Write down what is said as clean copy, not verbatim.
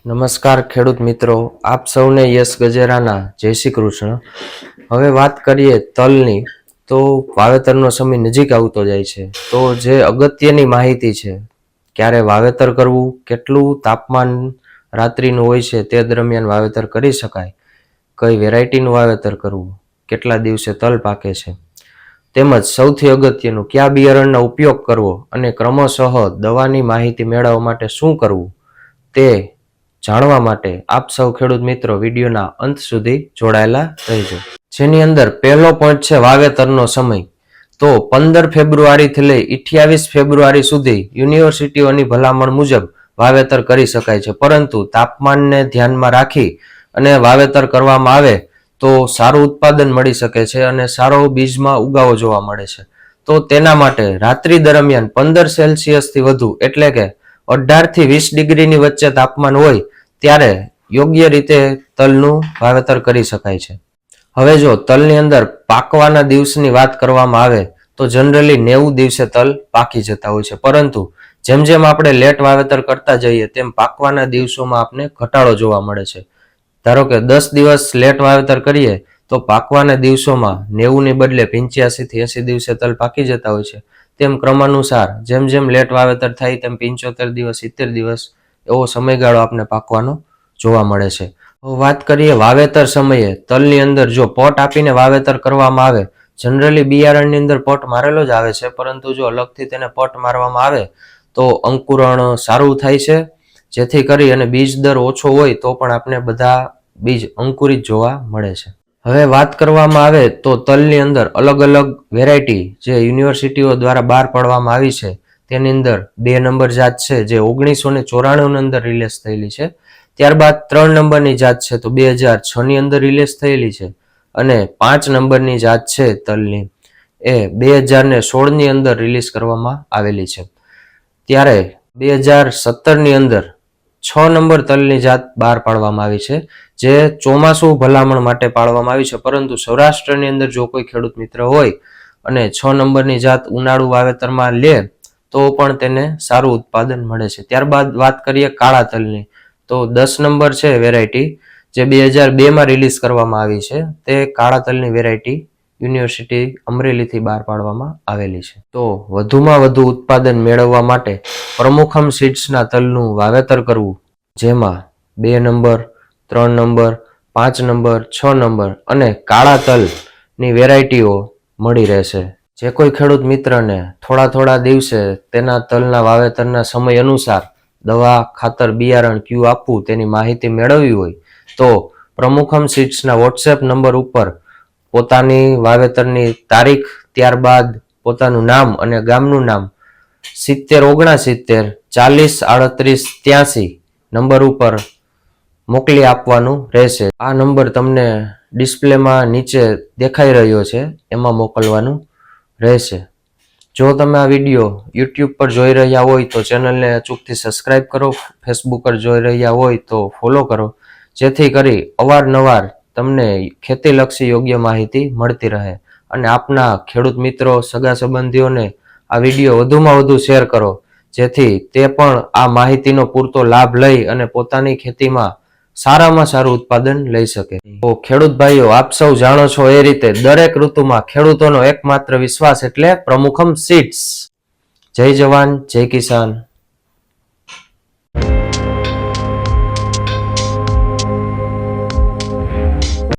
નમસ્કાર ખેડૂત મિત્રો, આપ સૌને યશ ગજેરાના જય શ્રી કૃષ્ણ. હવે વાત કરીએ તલની, તો વાવેતરનો સમય નજીક આવતો જાય છે. તો જે અગત્યની માહિતી છે, ક્યારે વાવેતર કરવું, કેટલું તાપમાન રાત્રિનું હોય છે તે દરમિયાન વાવેતર કરી શકાય, કઈ વેરાયટીનું વાવેતર કરવું, કેટલા દિવસે તલ પાકે છે, તેમજ સૌથી અગત્યનું કયા બિયારણનો ઉપયોગ કરવો અને ક્રમશઃ દવાની માહિતી મેળવવા માટે શું કરવું, તે જાણવા માટે આપ સૌ ખેડૂત મિત્રો વિડીયોના અંત સુધી જોડાયેલા રહેજો. જેની અંદર પહેલો પોઈન્ટ છે વાવેતરનો સમય. તો 15 ફેબ્રુઆરીથી લઈ 28 ફેબ્રુઆરી સુધી યુનિવર્સિટીઓની ભલામણ મુજબ વાવેતર કરી શકાય છે, પરંતુ તાપમાનને ધ્યાનમાં રાખી અને વાવેતર કરવામાં આવે તો સારું ઉત્પાદન મળી શકે છે અને સારો બીજમાં ઉગાવો જોવા મળે છે. તો તેના માટે રાત્રિ દરમિયાન 15 સેલ્સિયસથી વધુ એટલે કે 18 થી 20 ડિગ્રીની વચ્ચે તાપમાન હોય ત્યારે યોગ્ય રીતે તલનું વાવેતર કરી શકાય છે. હવે જો તલની અંદર પાકવાના દિવસની વાત કરવામાં આવે તો જનરલી 90 દિવસે તલ પાકી જતા હોય છે, પરંતુ જેમ જેમ આપણે લેટ વાવેતર કરતા જઈએ તેમ પાકવાના દિવસોમાં આપણે ઘટાડો જોવા મળે છે. ધારો કે 10 દિવસ લેટ વાવેતર કરીએ તો પાકવાના દિવસોમાં 90 ની બદલે 85 થી 80 દિવસે તલ પાકી જતા હોય છે. તેમ ક્રમાનુસાર જેમ જેમ લેટ વાવેતર થાય તેમ 75 દિવસ 70 દિવસ એવો સમયગાળો આપણે પાકવાનો જોવા મળે છે. વાત કરીએ વાવેતર સમયે તલની અંદર જો પોટ આપીને વાવેતર કરવામાં આવે, જનરલી બિયારણની અંદર પોટ મારેલો જ આવે છે, પરંતુ જો અલગથી તેને પોટ મારવામાં આવે તો અંકુરણ સારું થાય છે, જેથી કરી અને બીજ દર ઓછો હોય તો પણ આપણે બધા બીજ અંકુરિત જોવા મળે છે. હવે વાત કરવામાં આવે તો તલની અંદર અલગ અલગ વેરાયટી જે યુનિવર્સિટીઓ દ્વારા બહાર પાડવામાં આવી છે, તેની અંદર 2 નંબર જાત છે જે 1994 અંદર રિલીઝ થયેલી છે. ત્યારબાદ 3 નંબરની જાત છે તો 2006 ની અંદર રિલીઝ થયેલી છે, અને 5 નંબરની જાત છે તલની એ 2016 ની અંદર રિલીઝ કરવામાં આવેલી છે. ત્યારે 2017 ની અંદર 6 નંબર તલની જાત બહાર પાડવામાં આવી છે, જે ચોમાસું ભલામણ માટે પાડવામાં આવી છે, પરંતુ સૌરાષ્ટ્રની અંદર જો કોઈ ખેડૂત મિત્ર હોય અને 6 નંબરની જાત ઉનાળુ વાવેતરમાં લે તો પણ તેને સારું ઉત્પાદન મળે છે. ત્યારબાદ વાત કરીએ કાળા તલની, તો 10 નંબર છે વેરાયટી જે 2002માં રિલીઝ કરવામાં આવી છે, તે કાળા તલની વેરાયટી યુનિવર્સિટી અમરેલીથી બહાર પાડવામાં આવેલી છે. તો વધુમાં વધુ ઉત્પાદન મેળવવા માટે પ્રમુખમ સીડ્સના તલનું વાવેતર કરવું, જેમાં 2 નંબર 3 નંબર 5 નંબર 6 નંબર અને કાળા તલની વેરાયટીઓ મળી રહેશે. જે કોઈ ખેડૂત મિત્રને થોડા દિવસે તેના તલના વાવેતરના સમય અનુસાર દવા, ખાતર, બિયારણ ક્યુ આપવું તેની માહિતી મેળવવી હોય તો પ્રમુખમ સીડ્સના વોટ્સએપ નંબર ઉપર પોતાની વાવેતરની તારીખ, ત્યારબાદ પોતાનું નામ અને ગામનું નામ 7069 40 38 83 નંબર ઉપર મોકલી આપવાનું રહેશે. આ નંબર તમને ડિસ્પ્લેમાં નીચે દેખાઈ રહ્યો છે, એમાં મોકલવાનું રહેશે. જો તમે આ વિડીયો યુટ્યુબ પર જોઈ રહ્યા હોય તો ચેનલને અચૂકથી સબસ્ક્રાઇબ કરો, ફેસબુક પર જોઈ રહ્યા હોય તો ફોલો કરો, જેથી કરી અવારનવાર તમને ખેતીલક્ષી યોગ્ય માહિતી મળતી રહે. અને આપના ખેડૂત મિત્રો, સગા સંબંધીઓને આ વિડીયો વધુમાં વધુ શેર કરો, જેથી તે પણ આ માહિતીનો પૂરતો લાભ લઈ અને પોતાની ખેતીમાં સારામાં સારું ઉત્પાદન લઈ શકે. તો ખેડૂત ભાઈઓ, આપ સૌ જાણો છો એ રીતે દરેક ઋતુમાં ખેડૂતોનો એકમાત્ર વિશ્વાસ એટલે પ્રમુખમ સીડ્સ. જય જવાન, જય કિસાન.